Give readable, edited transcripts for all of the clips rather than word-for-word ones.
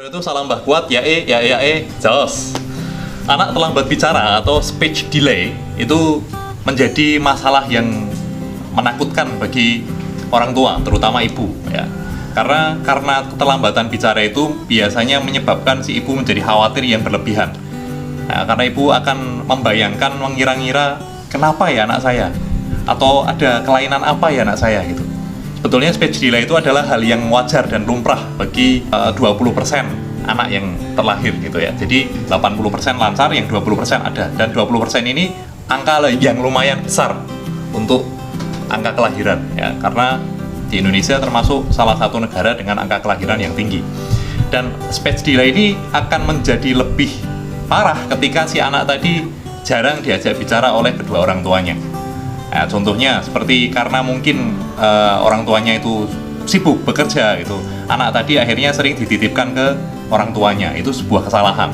Itu salah mbah kuat, jos. Anak terlambat bicara atau speech delay itu menjadi masalah yang menakutkan bagi orang tua, terutama ibu, ya. Karena keterlambatan bicara itu biasanya menyebabkan si ibu menjadi khawatir yang berlebihan. Nah, karena ibu akan membayangkan, mengira-ngira kenapa ya anak saya, atau ada kelainan apa ya anak saya gitu. Sebetulnya speech delay itu adalah hal yang wajar dan lumrah bagi 20% anak yang terlahir gitu ya. Jadi 80% lancar, yang 20% ada. Dan 20% ini angka yang lumayan besar untuk angka kelahiran ya. Karena di Indonesia termasuk salah satu negara dengan angka kelahiran yang tinggi. Dan speech delay ini akan menjadi lebih parah ketika si anak tadi jarang diajak bicara oleh kedua orang tuanya. Nah, contohnya seperti karena mungkin orang tuanya itu sibuk bekerja gitu, anak tadi akhirnya sering dititipkan ke orang tuanya, itu sebuah kesalahan.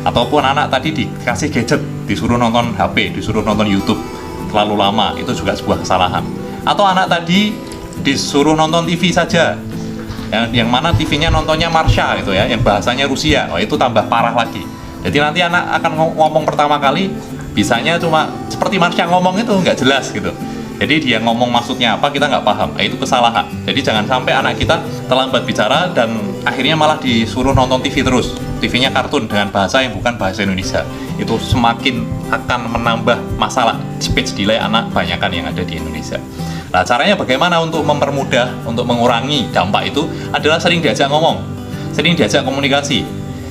Ataupun anak tadi dikasih gadget, disuruh nonton HP, disuruh nonton YouTube terlalu lama, itu juga sebuah kesalahan. Atau anak tadi disuruh nonton TV saja, yang mana TV-nya nontonnya Marsha gitu ya, yang bahasanya Rusia, itu tambah parah lagi. Jadi nanti anak akan ngomong pertama kali bisanya cuma seperti Marsha ngomong itu nggak jelas gitu. Jadi dia ngomong maksudnya apa kita nggak paham, itu kesalahan. Jadi jangan sampai anak kita terlambat bicara dan akhirnya malah disuruh nonton TV terus, TV-nya kartun dengan bahasa yang bukan bahasa Indonesia. Itu semakin akan menambah masalah speech delay anak banyakan yang ada di Indonesia. Nah, caranya bagaimana untuk mempermudah, untuk mengurangi dampak itu adalah sering diajak ngomong, sering diajak komunikasi.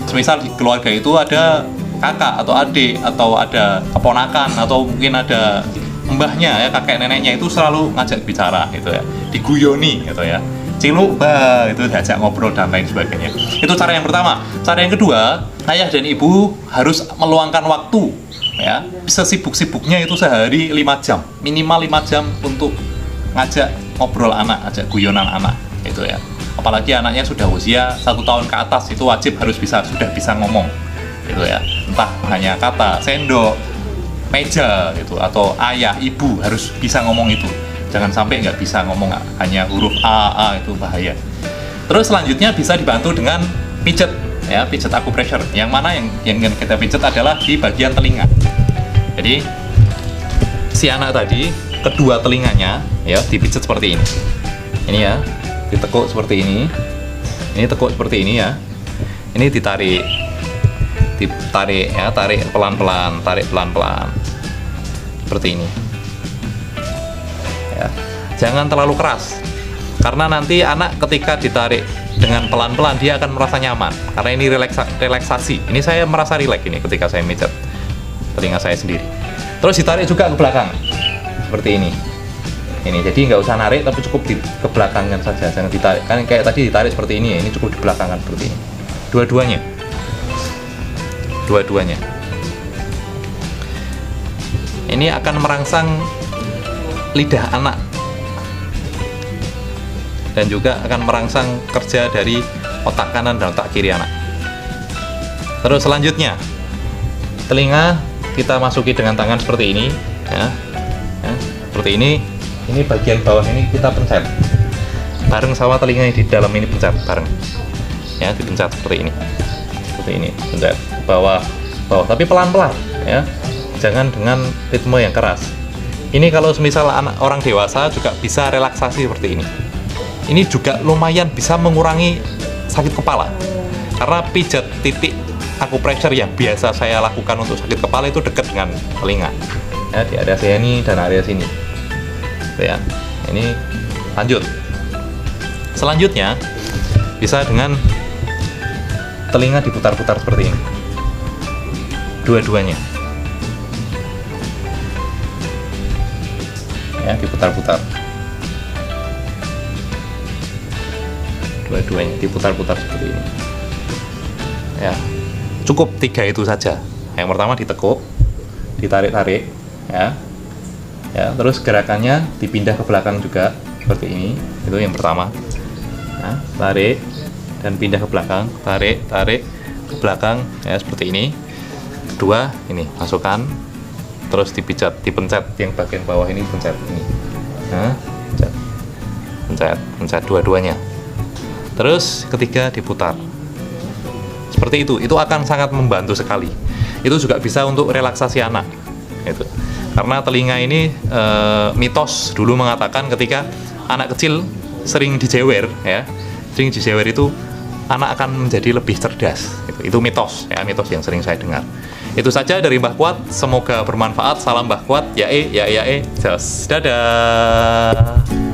Semisal di keluarga itu ada kakak atau adik atau ada keponakan atau mungkin ada mbahnya ya, kakek neneknya, itu selalu ngajak bicara gitu ya, diguyoni gitu ya, ciluk bah, itu diajak ngobrol dan lain sebagainya. Itu cara yang pertama. Cara yang kedua, ayah dan ibu harus meluangkan waktu ya, sesibuk-sibuknya itu sehari 5 jam, minimal 5 jam untuk ngajak ngobrol anak, ajak guyonan anak itu ya. Apalagi anaknya sudah usia 1 tahun ke atas, itu wajib harus sudah bisa ngomong gitu ya, entah hanya kata sendok, meja gitu, atau ayah, ibu harus bisa ngomong itu. Jangan sampai nggak bisa ngomong hanya huruf A, itu bahaya. Terus selanjutnya bisa dibantu dengan pijet ya, pijet acupressure, yang mana yang kita pijet adalah di bagian telinga. Jadi si anak tadi kedua telinganya ya dipijet seperti ini ya, ditekuk seperti ini tekuk seperti ini ya, ini ditarik ya, tarik pelan-pelan seperti ini ya. Jangan terlalu keras, karena nanti anak ketika ditarik dengan pelan-pelan dia akan merasa nyaman, karena ini relaksasi. Ini saya merasa rileks ini ketika saya mijat telinga saya sendiri. Terus ditarik juga ke belakang seperti ini, jadi nggak usah narik, tapi cukup di kebelakangan saja, jangan ditarik. Kan kayak tadi ditarik seperti ini ya, ini cukup di belakangan seperti ini. Dua-duanya ini akan merangsang lidah anak dan juga akan merangsang kerja dari otak kanan dan otak kiri anak. Terus selanjutnya telinga kita masuki dengan tangan seperti ini ya, seperti ini bagian bawah ini kita pencet bareng sama telinga yang di dalam ini, pencet bareng ya, dipencet seperti ini pencet bawah, tapi pelan-pelan ya, jangan dengan ritme yang keras. Ini kalau semisal orang dewasa juga bisa relaksasi seperti ini. Ini juga lumayan bisa mengurangi sakit kepala, karena pijat titik acupressure yang biasa saya lakukan untuk sakit kepala itu dekat dengan telinga ya, di area sini dan area sini ya. Ini lanjut, selanjutnya bisa dengan telinga diputar-putar seperti ini, dua-duanya ya, diputar-putar diputar-putar seperti ini ya. Cukup 3 itu saja. Yang pertama ditekuk, ditarik-tarik ya, terus gerakannya dipindah ke belakang juga seperti ini, itu yang pertama ya, tarik dan pindah ke belakang, tarik ke belakang ya, seperti ini. Kedua ini masukkan, terus dipencet yang bagian bawah ini, pencet ini nah, pencet dua-duanya. Terus ketiga diputar seperti itu akan sangat membantu sekali. Itu juga bisa untuk relaksasi anak itu. Karena telinga ini mitos dulu mengatakan ketika anak kecil sering dijewer ya, sering dijewer itu anak akan menjadi lebih cerdas. Itu mitos ya, mitos yang sering saya dengar. Itu saja dari Mbah Kuat, semoga bermanfaat. Salam Mbah Kuat, jos. Dadah.